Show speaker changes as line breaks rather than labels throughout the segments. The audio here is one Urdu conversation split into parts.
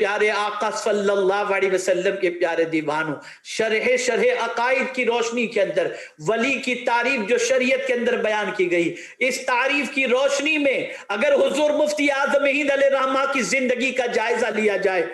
پیارے آقا صلی اللہ علیہ وسلم کے پیارے دیوانوں، شرح عقائد کی روشنی کے اندر ولی کی تعریف جو شریعت کے اندر بیان کی گئی، اس تعریف کی روشنی میں اگر حضور مفتی اعظم ہند علیہ رحمہ کی زندگی کا جائزہ لیا جائے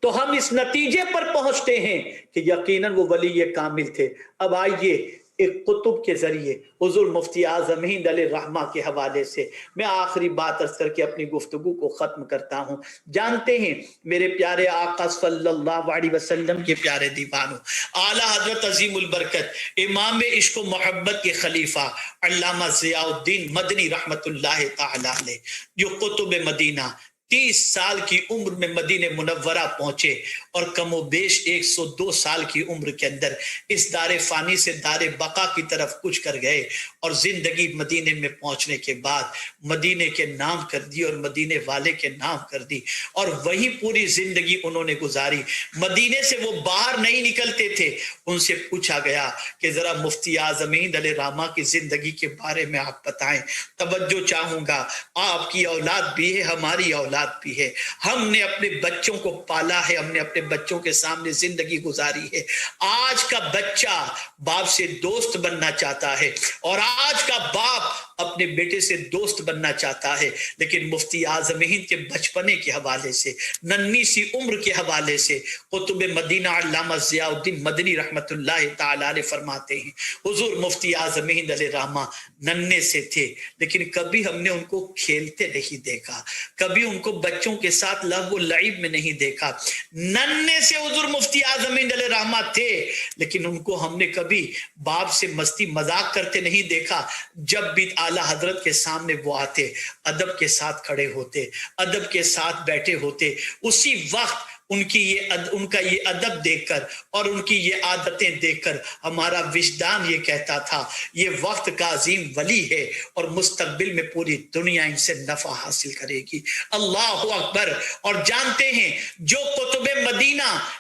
تو ہم اس نتیجے پر پہنچتے ہیں کہ یقیناً وہ ولی کامل تھے۔ اب آئیے ایک کتب کے ذریعے حضور مفتی اعظم ہند علیہ رحمہ کے حوالے سے میں آخری بات عرض کر کے اپنی گفتگو کو ختم کرتا ہوں۔ جانتے ہیں میرے پیارے آقا صلی اللہ علیہ وسلم کے پیارے دیوانوں، اعلیٰ حضرت عظیم البرکت امام عشق و محبت کے خلیفہ علامہ ضیاء الدین مدنی رحمت اللہ تعالی علیہ، جو قطب مدینہ 30 سال کی عمر میں مدینہ منورہ پہنچے اور کم و بیش 102 سال کی عمر کے اندر اس دار فانی سے دار بقا کی طرف کچھ کر گئے، اور زندگی مدینے میں پہنچنے کے بعد مدینے کے نام کر دی اور مدینے والے کے نام کر دی، اور وہی پوری زندگی انہوں نے گزاری۔ مدینے سے وہ باہر نہیں نکلتے تھے۔ ان سے پوچھا گیا کہ ذرا مفتی اعظم ہند علیہ رحمہ کی زندگی کے بارے میں آپ بتائیں۔ توجہ چاہوں گا، آپ کی اولاد بھی ہے، ہماری اولاد بھی ہے، ہم نے اپنے بچوں کو پالا ہے، ہم نے اپنے بچوں کے سامنے زندگی گزاری ہے۔ آج کا بچہ باپ سے دوست بننا چاہتا ہے، اور آج کا باپ اپنے بیٹے سے دوست بننا چاہتا ہے، لیکن مفتی اعظم ہند کے بچپنے کے حوالے سے، ننھی سی عمر کے حوالے سے قطب مدینہ علامہ ضیاء الدین مدنی رحمت اللہ تعالی علیہ فرماتے ہیں، حضور مفتی اعظم ہند علیہ رحمہ ننھے سے تھے، لیکن کبھی ہم نے ان کو کھیلتے نہیں دیکھا، کبھی ان کو بچوں کے ساتھ لہو و لعب میں نہیں دیکھا۔ ننھے سے حضور مفتی اعظم ہند علیہ رحمہ تھے، لیکن ان کو ہم نے کبھی باپ سے مستی مذاق کرتے نہیں دیکھا۔ جب بھی اعلیٰ حضرت کے سامنے وہ آتے، ادب کے ساتھ کھڑے ہوتے، ادب کے ساتھ بیٹھے ہوتے، اسی وقت ان کا یہ ادب دیکھ کر اور ان کی یہ عادتیں دیکھ کر ہمارا وجدان یہ کہتا تھا یہ وقت کا عظیم ولی ہے، اور مستقبل میں پوری دنیا ان سے نفع حاصل کرے گی۔ اللہ اکبر۔ اور جانتے ہیں جو قطب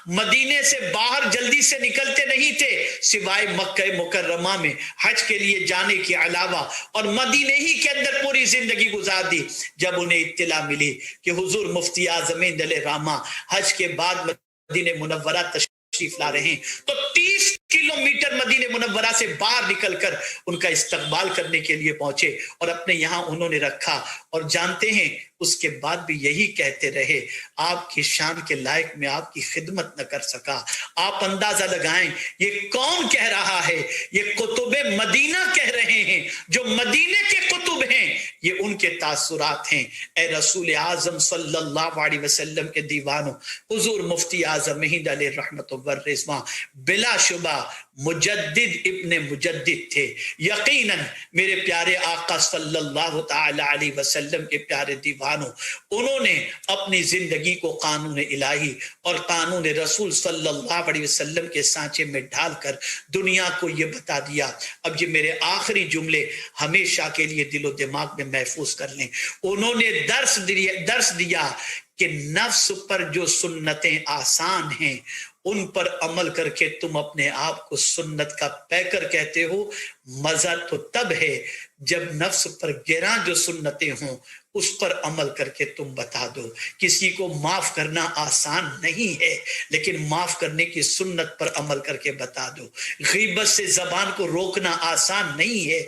مدینے سے باہر جلدی سے نکلتے نہیں تھے، سوائے مکہ مکرمہ میں حج کے لیے جانے کے علاوہ، اور مدینے ہی کے اندر پوری زندگی گزار دی، جب انہیں اطلاع ملی کہ حضور مفتی اعظم ہند علیہ رحمہ حج کے بعد مدینہ منورہ تشریف لا رہے ہیں، تو 30 کلومیٹر مدینہ منورہ سے باہر نکل کر ان کا استقبال کرنے کے لیے پہنچے، اور اپنے یہاں انہوں نے رکھا۔ اور جانتے ہیں اس کے بعد بھی یہی کہتے رہے، آپ کی شان کے لائق میں آپ کی خدمت نہ کر سکا۔ آپ اندازہ لگائیں یہ کون کہہ رہا ہے؟ یہ قطب مدینہ کہہ رہے ہیں، جو مدینے کے قطب ہیں، یہ ان کے تاثرات ہیں۔ اے رسول اعظم صلی اللہ علیہ وسلم کے دیوانوں، حضور مفتی اعظم ہند علیہ رحمت والرضوان بلا شبہ مجدد ابن مجدد تھے۔ یقیناً میرے پیارے آقا صلی اللہ تعالی علیہ وسلم کے پیارے دیوانوں، انہوں نے اپنی زندگی کو قانون الہی اور قانون رسول صلی اللہ علیہ وسلم کے سانچے میں ڈھال کر دنیا کو یہ بتا دیا۔ اب یہ میرے آخری جملے ہمیشہ کے لیے دل و دماغ میں محفوظ کر لیں۔ انہوں نے درس دیا کہ نفس پر جو سنتیں آسان ہیں ان پر عمل کر کے تم اپنے آپ کو سنت کا پیکر کہتے ہو۔ مزہ تو تب ہے جب نفس پر گراں جو سنتیں ہوں اس پر عمل کر کے تم بتا دو۔ کسی کو معاف کرنا آسان نہیں ہے، لیکن معاف کرنے کی سنت پر عمل کر کے بتا دو۔ غیبت سے زبان کو روکنا آسان نہیں ہے،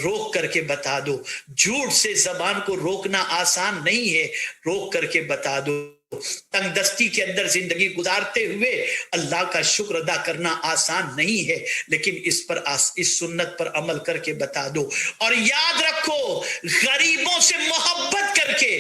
روک کر کے بتا دو۔ جھوٹ سے زبان کو روکنا آسان نہیں ہے، روک کر کے بتا دو۔ تنگ دستی کے اندر زندگی گزارتے ہوئے اللہ کا شکر ادا کرنا آسان نہیں ہے، لیکن اس سنت پر عمل کر کے بتا دو۔ اور یاد رکھو، غریبوں سے محبت کر کے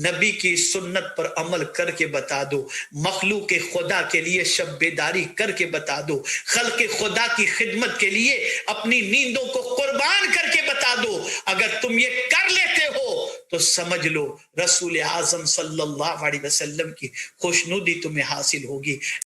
نبی کی سنت پر عمل کر کے بتا دو۔ مخلوق خدا کے لیے شب بیداری کر کے بتا دو۔ خلق خدا کی خدمت کے لیے اپنی نیندوں کو قربان کر کے بتا دو۔ اگر تم یہ کر لیتے ہو تو سمجھ لو رسول اعظم صلی اللہ علیہ وسلم کی خوشنودی تمہیں حاصل ہوگی۔